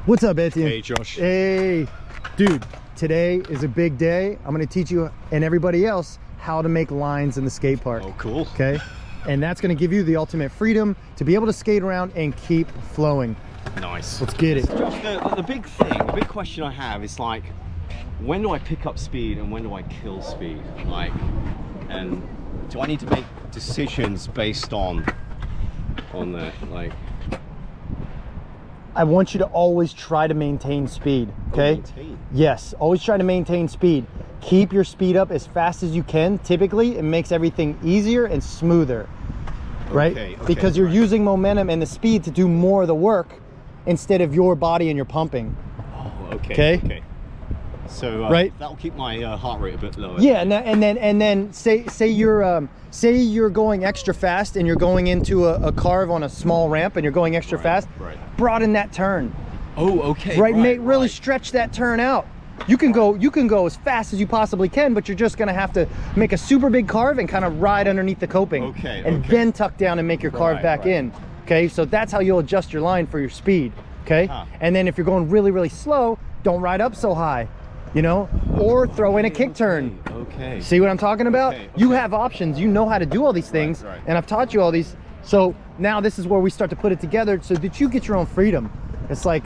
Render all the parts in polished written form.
What's up, Etienne? Hey, Josh. Hey, dude. Today is a big day. I'm going to teach you and everybody else how to make lines in the skate park. Oh, cool. Okay, and that's going to give you the ultimate freedom to be able to skate around and keep flowing. Nice. Let's get it. Josh, the big question I have is like, when do I pick up speed and when do I kill speed? Like, and do I need to make decisions based on that? Like, I want you to always try to maintain speed, okay? Maintain. Yes, always try to maintain speed. Keep your speed up as fast as you can. Typically, it makes everything easier and smoother, right? Okay, because you're using momentum and the speed to do more of the work instead of your body and your pumping. Oh, okay. Okay. So right, that'll keep my heart rate a bit lower. Yeah, and then say you're going extra fast and you're going into a carve on a small ramp and you're going extra fast. Right. Broaden that turn. Oh, okay. Right. Really stretch that turn out. You can go as fast as you possibly can, but you're just gonna have to make a super big carve and kind of ride underneath the coping. Okay. And then tuck down and make your carve back in. Okay. So that's how you'll adjust your line for your speed. Okay. And then if you're going really, really slow, don't ride up so high. You know, or throw in a kick turn. Okay. See what I'm talking about? Okay. You have options. You know how to do all these things, and I've taught you all these. So now this is where we start to put it together so that you get your own freedom. It's like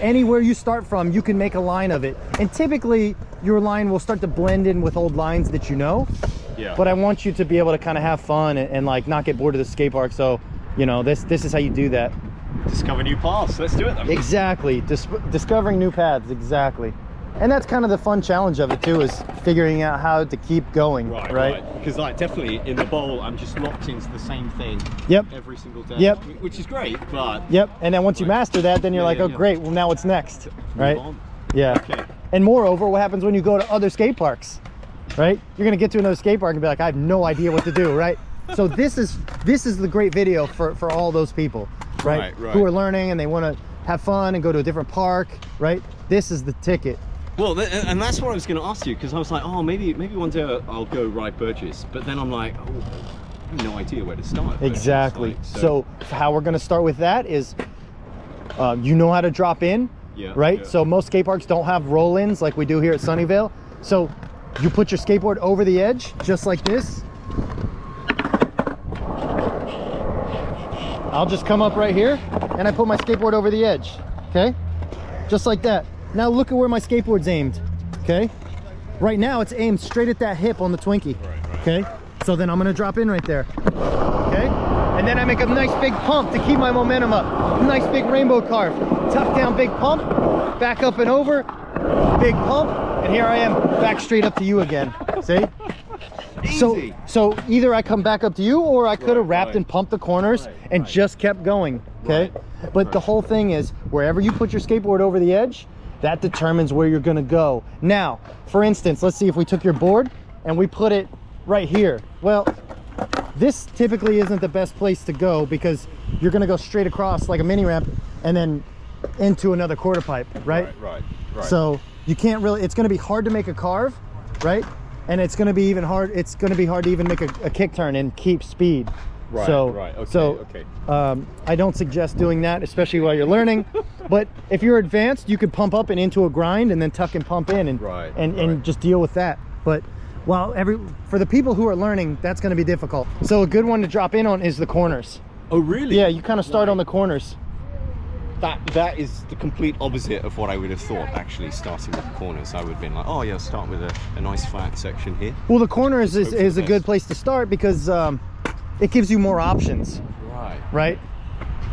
anywhere you start from, you can make a line of it. And typically your line will start to blend in with old lines that you know. Yeah. But I want you to be able to kind of have fun and like not get bored of the skate park. So, you know, this is how you do that. Discover new paths. Let's do it then. Exactly. Discovering new paths. Exactly. And that's kind of the fun challenge of it too, is figuring out how to keep going, right? Because like definitely in the bowl, I'm just locked into the same thing. Yep. Every single day. Yep. Which is great, but. Yep. And then once you master that, then you're like, oh great, well now what's next, right? Yeah. Okay. And moreover, what happens when you go to other skate parks, right? You're gonna get to another skate park and be like, I have no idea what to do, right? So this is the great video for all those people, right? Who are learning and they want to have fun and go to a different park, right? This is the ticket. Well, and that's what I was going to ask you, because I was like, oh, maybe one day I'll go ride Burgess, but then I'm like, oh, I have no idea where to start. Exactly. Like, so how we're going to start with that is, you know how to drop in, right? Yeah. So most skate parks don't have roll-ins like we do here at Sunnyvale. So you put your skateboard over the edge, just like this. I'll just come up right here, and I put my skateboard over the edge, okay? Just like that. Now look at where my skateboard's aimed, okay? Right now it's aimed straight at that hip on the Twinkie, okay? So then I'm gonna drop in right there, okay? And then I make a nice big pump to keep my momentum up. Nice big rainbow carve. Tuck down, big pump, back up and over, big pump, and here I am, back straight up to you again, see? Easy. So either I come back up to you, or I could have wrapped and pumped the corners and just kept going, okay? But the whole thing is, wherever you put your skateboard over the edge, that determines where you're gonna go. Now, for instance, let's see if we took your board and we put it right here. Well, this typically isn't the best place to go because you're gonna go straight across like a mini ramp and then into another quarter pipe, right? Right. So you can't really, it's gonna be hard to make a carve, right? And it's gonna be even hard, it's gonna be hard to even make a kick turn and keep speed. I don't suggest doing that, especially while you're learning. But if you're advanced, you could pump up and into a grind and then tuck and pump in and just deal with that. But for the people who are learning, that's going to be difficult. So a good one to drop in on is the corners. Oh, really? Yeah, you kind of start on the corners. That is the complete opposite of what I would have thought, actually, starting with the corners. I would have been like, oh yeah, start with a nice flat section here. Well, the corners is a good place to start because it gives you more options. Right?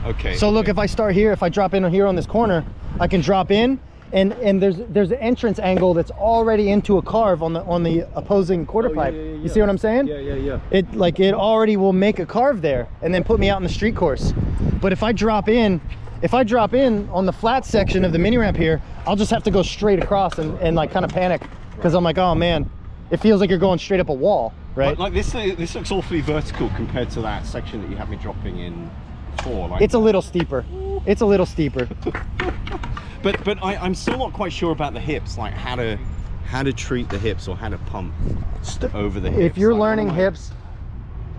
Okay. So look, if I start here, if I drop in here on this corner, I can drop in and there's an entrance angle that's already into a carve on the opposing quarter pipe. You see what I'm saying? Yeah. It already will make a carve there and then put me out in the street course. But if I drop in on the flat section of the mini ramp here, I'll just have to go straight across and like kind of panic because I'm like, oh man, it feels like you're going straight up a wall, right? Like this looks awfully vertical compared to that section that you had me dropping in before. Like, it's a little steeper. It's a little steeper. but I'm still not quite sure about the hips, like how to treat the hips or how to pump over the hips. If you're learning hips,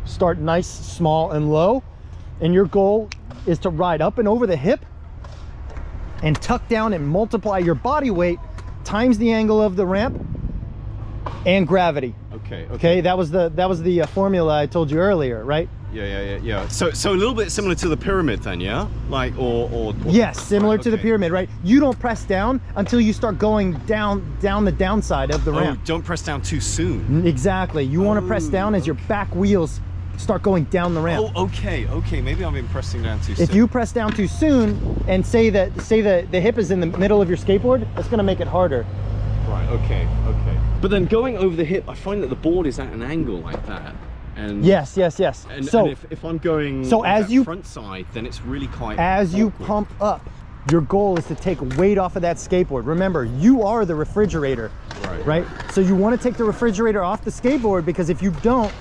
start nice, small, and low, and your goal is to ride up and over the hip, and tuck down and multiply your body weight times the angle of the ramp and gravity. Okay, that was the formula I told you earlier, right? Yeah. So a little bit similar to the pyramid then, yeah? Like, or yes, similar to the pyramid, right? You don't press down until you start going down the downside of the ramp. Don't press down too soon. Exactly. You want to press down as your back wheels start going down the ramp. Oh, okay. Maybe I've been pressing down too soon. If you press down too soon and say that the hip is in the middle of your skateboard, that's going to make it harder. Right. Okay. But then going over the hip, I find that the board is at an angle like that. And yes. And, so and if I'm going as you front side, then it's really quite as you awkward. pump up, your goal is to take weight off of that skateboard. Remember, you are the refrigerator, right? So you want to take the refrigerator off the skateboard, because if you don't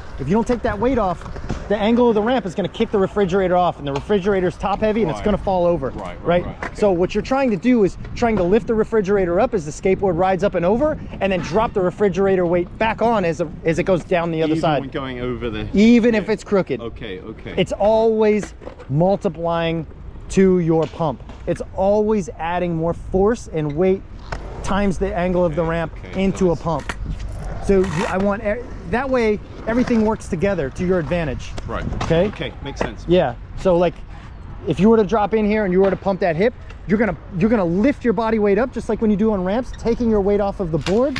take that weight off, the angle of the ramp is going to kick the refrigerator off, and the refrigerator's top heavy and it's going to fall over, right? Okay. So what you're trying to do is trying to lift the refrigerator up as the skateboard rides up and over, and then drop the refrigerator weight back on as it goes down the other side. Even going over the even if it's crooked. Okay. It's always multiplying to your pump. It's always adding more force and weight times the angle of the ramp into a pump. So I want that way everything works together to your advantage. Right. Okay, makes sense. Yeah. So like if you were to drop in here and you were to pump that hip, you're gonna lift your body weight up just like when you do on ramps, taking your weight off of the board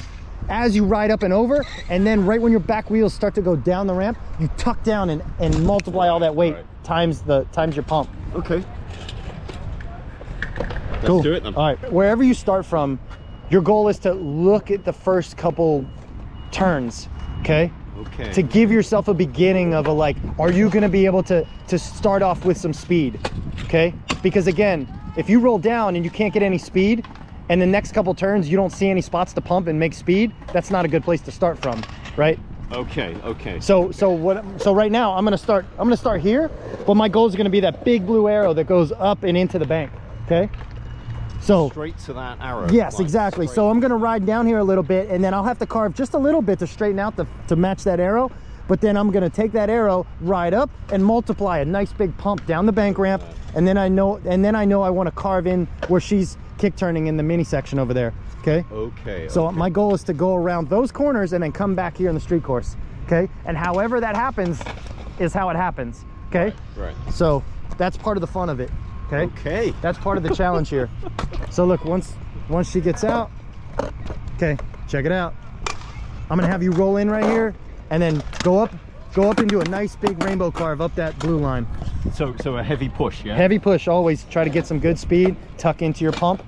as you ride up and over, and then right when your back wheels start to go down the ramp, you tuck down and multiply all that weight times your pump. Okay. Cool. Let's do it then. All right, wherever you start from, your goal is to look at the first couple turns, okay? To give yourself a beginning of are you gonna be able to start off with some speed, okay? Because again, if you roll down and you can't get any speed, and the next couple turns you don't see any spots to pump and make speed, that's not a good place to start from, right? Okay. So right now I'm gonna start here, but my goal is gonna be that big blue arrow that goes up and into the bank, okay? So straight to that arrow. Yes, exactly. So I'm gonna ride down here a little bit, and then I'll have to carve just a little bit to straighten out to match that arrow. But then I'm gonna take that arrow, ride up, and multiply a nice big pump down the bank ramp. And then I know I want to carve in where she's kick turning in the mini section over there. Okay. So my goal is to go around those corners and then come back here in the street course. Okay. And however that happens is how it happens. Okay. Right. So that's part of the fun of it. Okay. That's part of the challenge here. So look, once she gets out, okay, check it out. I'm gonna have you roll in right here and then go up into a nice big rainbow carve up that blue line. So a heavy push, yeah? Heavy push, always try to get some good speed, tuck into your pump.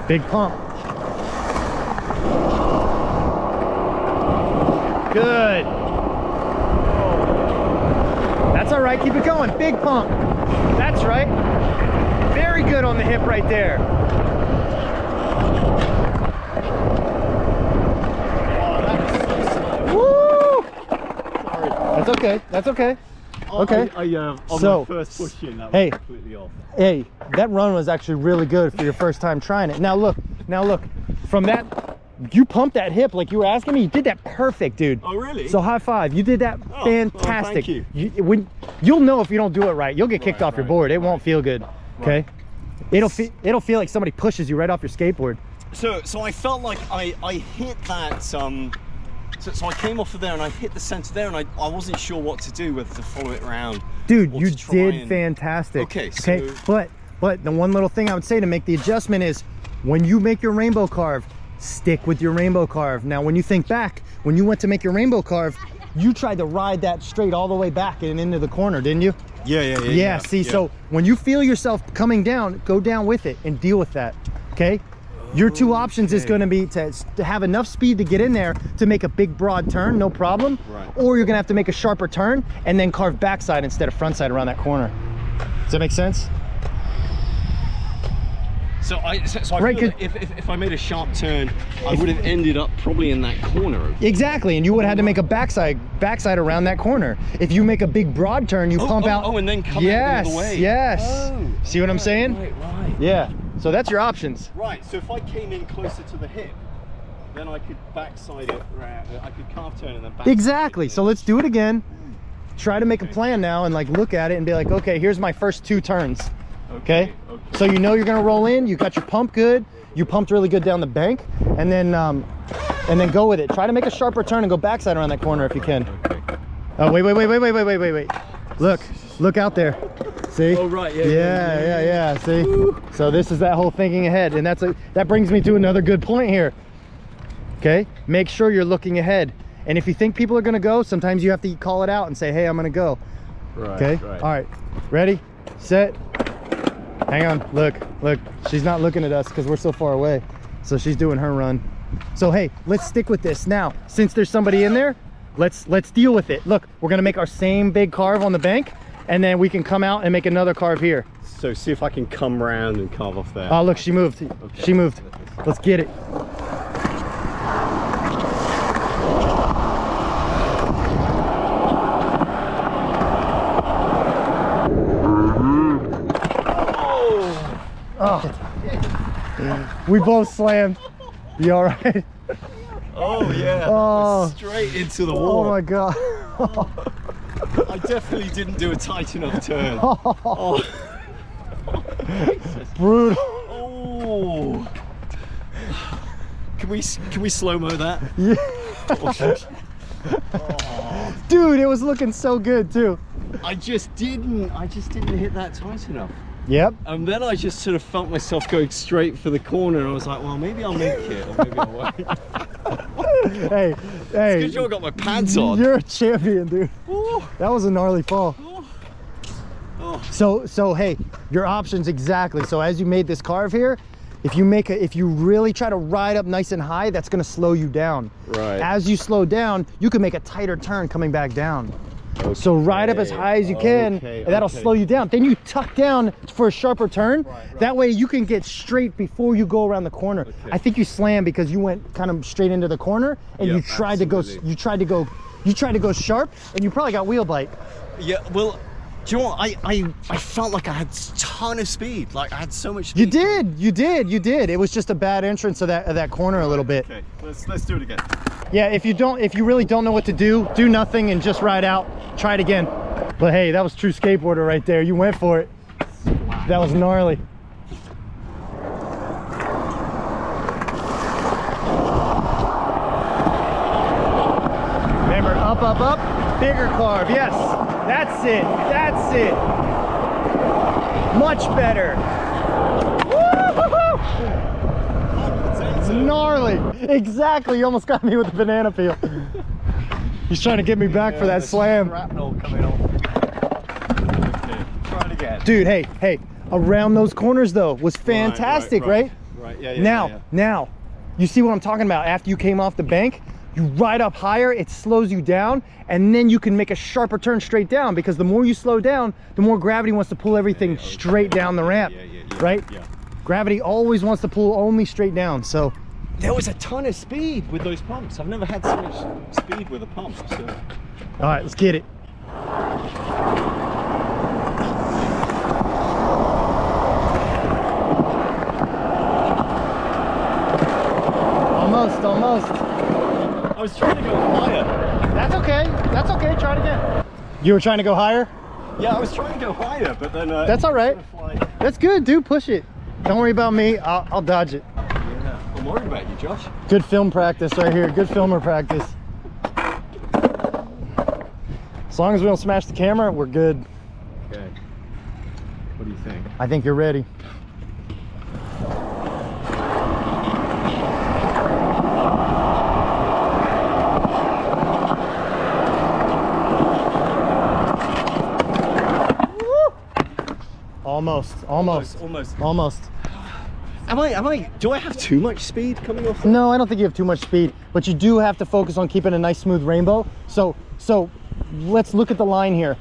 Big pump. Good. That's all right, keep it going. Big pump. That's right. Very good on the hip right there. Woo! Sorry. That's okay. That's okay. Okay. On so, my first push in, that was completely off. Hey, that run was actually really good for your first time trying it. Now look, from that, you pumped that hip like you were asking me. You did that perfect, dude. Oh, really? So high five. You did that fantastic. Oh, thank you. You'll know if you don't do it right. You'll get kicked off your board. It won't feel good. Okay. It'll feel like somebody pushes you right off your skateboard. So I felt like I hit that. So I came off of there and I hit the center there, and I wasn't sure what to do, whether to follow it around. Dude, you did fantastic. Okay. So, but the one little thing I would say to make the adjustment is when you make your rainbow carve, stick with your rainbow carve. Now, when you think back, when you went to make your rainbow carve, you tried to ride that straight all the way back and into the corner, didn't you? Yeah. So when you feel yourself coming down, go down with it and deal with that, okay? Your two options is going to be to have enough speed to get in there to make a big broad turn, no problem. Right. Or you're going to have to make a sharper turn and then carve backside instead of frontside around that corner. Does that make sense? So I feel that if I made a sharp turn, I would have ended up probably in that corner. Exactly, and you would have had to make a backside around that corner. If you make a big broad turn, you pump out. Oh, and then come out the other way. Yes. Oh, see what I'm saying? Right. Yeah. So that's your options. Right. So if I came in closer to the hip, then I could backside it around. I could calf turn and then back. Exactly. So let's do it again. Try to make a plan now and look at it and be like, okay, here's my first two turns. Okay. So you know you're gonna roll in. You got your pump good. You pumped really good down the bank, and then go with it. Try to make a sharper turn and go backside around that corner if you can. Okay. Oh wait. Look out there. See? Oh right, yeah. See? Woo. So this is that whole thinking ahead, and that brings me to another good point here. Okay, make sure you're looking ahead, and if you think people are gonna go, sometimes you have to call it out and say, hey, I'm gonna go. Right. Okay. Right. All right. Ready, set. Hang on. Look. She's not looking at us because we're so far away, so she's doing her run. So hey, let's stick with this now. Since there's somebody in there, let's deal with it. Look, we're gonna make our same big carve on the bank, and then we can come out and make another carve here. So see if I can come round and carve off there. Oh look, she moved. Okay. She moved. Let's get it. Oh. We both slammed. You all right? Oh yeah. Oh. Straight into the wall. Oh my god. I definitely didn't do a tight enough turn. Oh. Brutal. Oh. Can we slow-mo that? Yeah. Oh. Dude, it was looking so good too. I just didn't hit that tight enough. Yep. And then I just sort of felt myself going straight for the corner, and I was like, well, maybe I'll make it, or maybe I won't. Hey. It's because I got my pads on. You're a champion, dude. Ooh. That was a gnarly fall. Oh. Oh. So hey, your options exactly. So as you made this carve here, if you really try to ride up nice and high, that's gonna slow you down. Right. As you slow down, you can make a tighter turn coming back down. Okay. So ride up as high as you can, and that'll slow you down. Then you tuck down for a sharper turn. Right. That way you can get straight before you go around the corner. Okay. I think you slammed because you went kind of straight into the corner, and you tried to go sharp, and you probably got wheel bite. Yeah, well, do you know what? I felt like I had a ton of speed. Like I had so much speed. You did. It was just a bad entrance of that corner a little bit. Okay, let's do it again. Yeah, if you really don't know what to do nothing and just ride out. Try it again. But hey, that was true skateboarder right there. You went for it. That was gnarly. Remember, up, bigger carve. Yes, that's it. Much better. Gnarly. Exactly. You almost got me with the banana peel. He's trying to get me back for that slam. Shrapnel coming off. Okay, try it again. Dude, hey, around those corners though was fantastic, right? Right. Yeah. Now, you see what I'm talking about? After you came off the bank, you ride up higher, it slows you down, and then you can make a sharper turn straight down, because the more you slow down, the more gravity wants to pull everything straight down the ramp, right? Yeah. Gravity always wants to pull only straight down, so. There was a ton of speed with those pumps. I've never had so much speed with a pump. So. All right, let's get it. Almost. I was trying to go higher. That's okay, try it again. You were trying to go higher? Yeah, I was trying to go higher, but then... That's all right. That's good, dude, push it. Don't worry about me, I'll dodge it. I'm worried about you, Josh. Good film practice right here. Good filmer practice. As long as we don't smash the camera, we're good. Okay. What do you think? I think you're ready. Almost. Do I have too much speed coming off? No, I don't think you have too much speed, but you do have to focus on keeping a nice smooth rainbow. So let's look at the line here.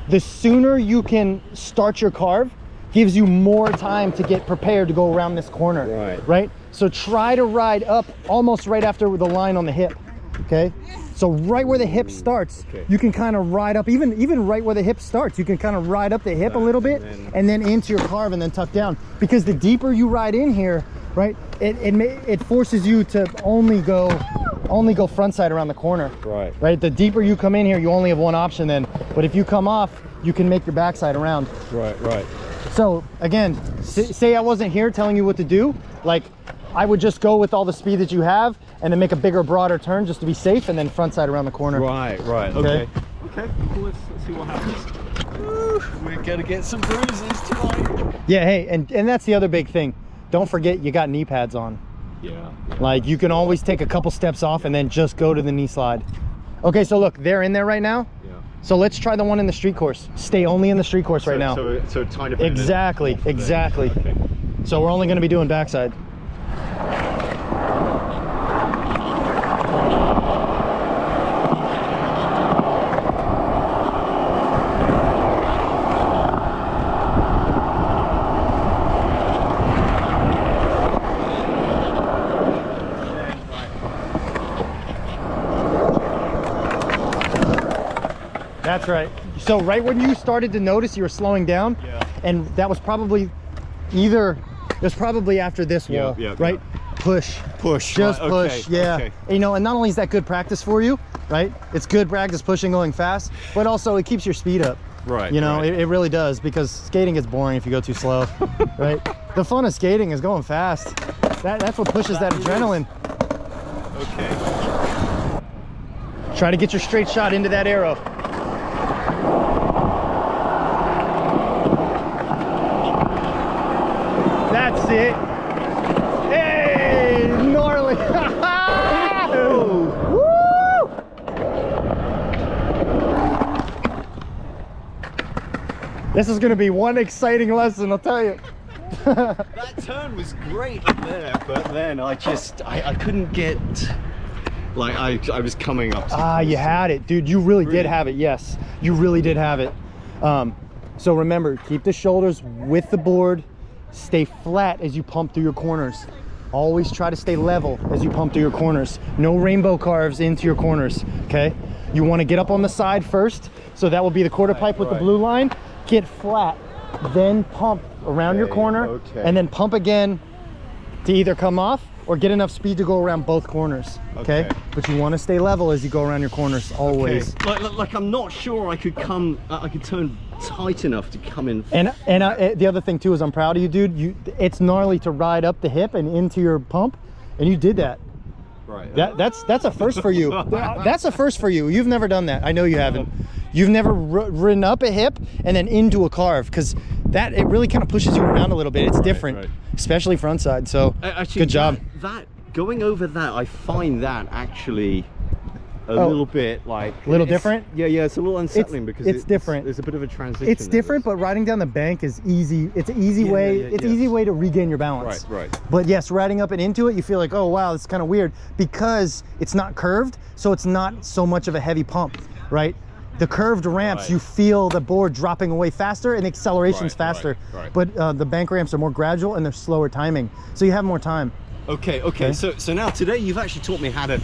The sooner you can start your carve gives you more time to get prepared to go around this corner. Right? So try to ride up almost right after the line on the hip. Okay? So right where the hip starts, you can kind of ride up, even right where the hip starts, you can kind of ride up the hip a little bit and then into your carve and then tuck down. Because the deeper you ride in here, right, it forces you to only go front side around the corner. Right? The deeper you come in here, you only have one option then. But if you come off, you can make your backside around. Right. So again, say I wasn't here telling you what to do, like I would just go with all the speed that you have and then make a bigger, broader turn just to be safe, and then front side around the corner. Right, okay. Okay, cool. Let's see what happens. Ooh, we're gonna get some bruises tonight. Yeah, hey, and that's the other big thing. Don't forget you got knee pads on. Yeah. Like you can always take a couple steps off and then just go to the knee slide. Okay, so look, they're in there right now. Yeah. So let's try the one in the street course. Stay only in the street course right now. So tiny bit. Exactly, exactly. Okay. So we're only gonna be doing backside. That's right. So right when you started to notice you were slowing down, and that was probably after this wall, right? Push, just right, push, okay, yeah. okay. You know, and not only is that good practice for you, right? It's good practice pushing, going fast, but also it keeps your speed up. Right. You know, right. it really does, because skating gets boring if you go too slow, right? The fun of skating is going fast. That's what pushes that adrenaline. Okay. Try to get your straight shot into that arrow. That's it. Hey, gnarly. Woo! This is going to be one exciting lesson, I'll tell you. That turn was great there, but then I couldn't get, like, I was coming up. You had it, dude. You really did have it. Yes, you really did have it. So remember, keep the shoulders with the board. Stay flat as you pump through your corners. Always try to stay level as you pump through your corners. No rainbow carves into your corners, okay? You want to get up on the side first, so that will be the quarter pipe with the blue line. Get flat, then pump around your corner, and then pump again to either come off or get enough speed to go around both corners, okay? But you want to stay level as you go around your corners, always. Like I'm not sure I could turn tight enough to come in. And the other thing too is I'm proud of you, dude. It's gnarly to ride up the hip and into your pump, and you did that. Right. That's a first for you. That's a first for you. You've never done that. I know you haven't. You've never ridden up a hip and then into a carve, because it really kind of pushes you around a little bit. It's different, especially front side. So actually, good job. That going over that, I find that actually a little bit like a little different. Yeah, it's a little unsettling because it's different. There's a bit of a transition. It's different, but riding down the bank is easy. It's an easy way. It's an easy way to regain your balance. Right. But yes, riding up and into it, you feel like, oh wow, this is kind of weird, because it's not curved, so it's not so much of a heavy pump, right? The curved ramps, you feel the board dropping away faster and the acceleration's faster. Right. But the bank ramps are more gradual and they're slower timing, so you have more time. Okay. So now today you've actually taught me how to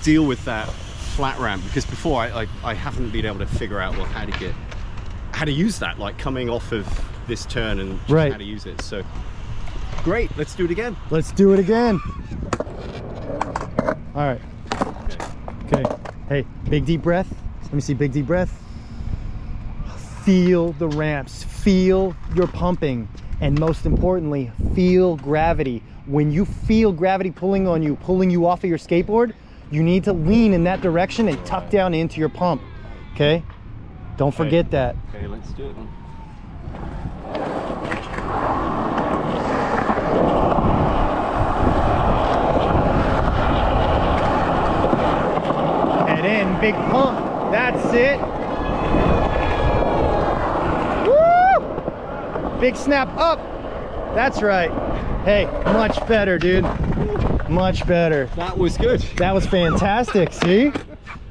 deal with that flat ramp, because before I haven't been able to figure out how to use that, like coming off of this turn and just how to use it. So great, let's do it again. Let's do it again. All right. Okay. Hey, big deep breath. Let me see, big deep breath. Feel the ramps, feel your pumping, and most importantly, feel gravity. When you feel gravity pulling on you, pulling you off of your skateboard, you need to lean in that direction and tuck down into your pump, okay? Don't forget that. Okay, let's do it then. Head in, big pump. That's it. Woo! Big snap up. That's right. Hey, much better, dude. Much better. That was good. That was fantastic. See?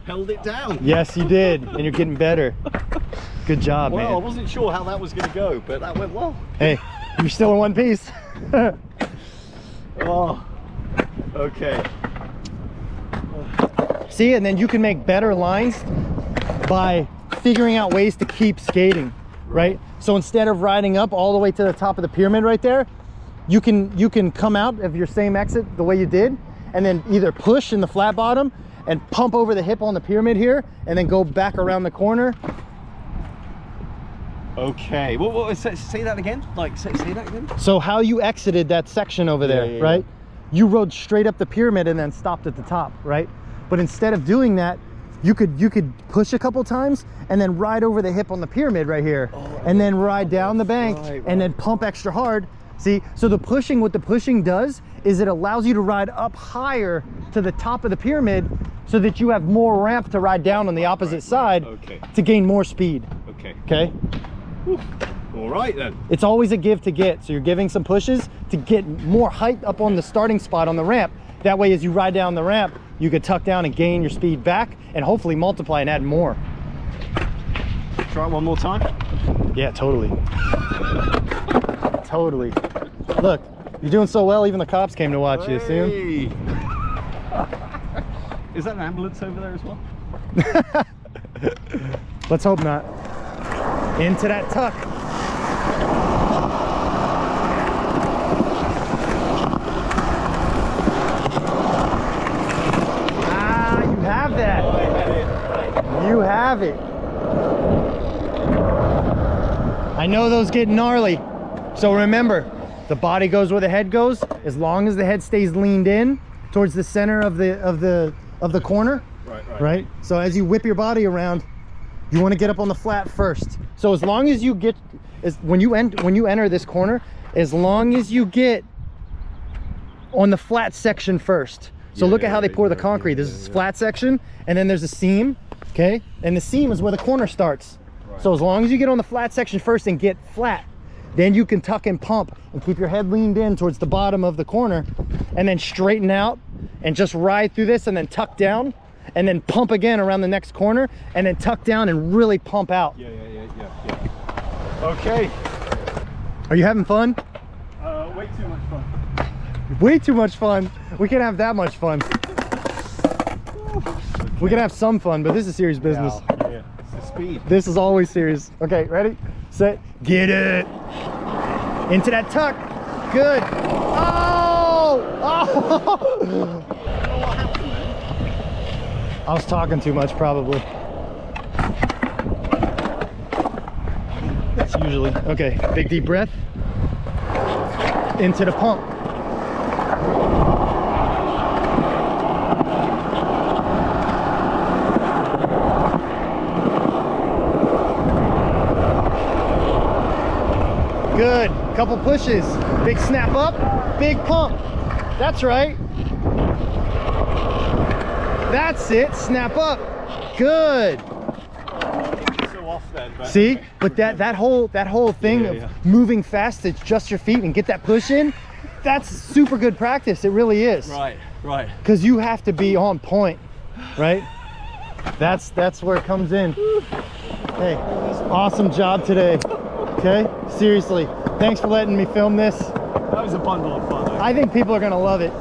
Held it down. Yes, you did. And you're getting better. Good job, man. Well, I wasn't sure how that was going to go, but that went well. Hey, you're still in one piece. Oh, okay. See, and then you can make better lines by figuring out ways to keep skating, right? So instead of riding up all the way to the top of the pyramid right there, you can come out of your same exit the way you did, and then either push in the flat bottom and pump over the hip on the pyramid here, and then go back around the corner. Okay. What say that again? Like, say that again? So how you exited that section over there, yeah, right? You rode straight up the pyramid and then stopped at the top, right? But instead of doing that, you could push a couple times and then ride over the hip on the pyramid right here, and then ride down the bank and then pump extra hard. See, so the pushing, what the pushing does is it allows you to ride up higher to the top of the pyramid so that you have more ramp to ride down on the opposite side to gain more speed. Okay. All right then. It's always a give to get. So you're giving some pushes to get more height up on the starting spot on the ramp. That way, as you ride down the ramp, you could tuck down and gain your speed back and hopefully multiply and add more. Try it one more time. Yeah, totally. Totally. Look, you're doing so well, even the cops came to watch you. See him? Is that an ambulance over there as well? Let's hope not. Into that tuck. Ah, you have that. You have it. I know those get gnarly. So remember, the body goes where the head goes. As long as the head stays leaned in towards the center of the corner. Right. So as you whip your body around, you want to get up on the flat first. So as long as you get, when you enter this corner, as long as you get on the flat section first. So look at how they pour the concrete. There's this flat section, and then there's a seam, okay? And the seam is where the corner starts. So as long as you get on the flat section first and get flat, then you can tuck and pump and keep your head leaned in towards the bottom of the corner, and then straighten out and just ride through this and then tuck down. And then pump again around the next corner, and then tuck down and really pump out. Yeah. Okay. Are you having fun? Way too much fun. Way too much fun. We can't have that much fun. We can have some fun, but this is serious business. Yeah. It's the speed. This is always serious. Okay, ready, set, get it. Into that tuck. Good. Oh! I was talking too much, probably. That's usually, okay, big deep breath. Into the pump. Good, couple pushes. Big snap up, big pump. That's right. That's it, snap up. Good. So off then, but see, okay. But that whole thing of moving fast to adjust your feet and get that push in, that's super good practice. It really is. Right. Because you have to be on point, right? That's where it comes in. Hey, awesome job today. Okay, seriously, thanks for letting me film this. That was a bundle of fun. I think people are gonna love it.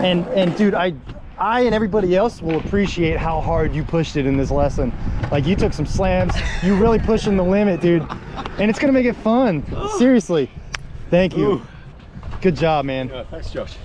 And dude, I and everybody else will appreciate how hard you pushed it in this lesson. Like, you took some slams, you really pushing the limit, dude. And it's gonna make it fun. Seriously. Thank you. Good job, man. Yeah, thanks, Josh.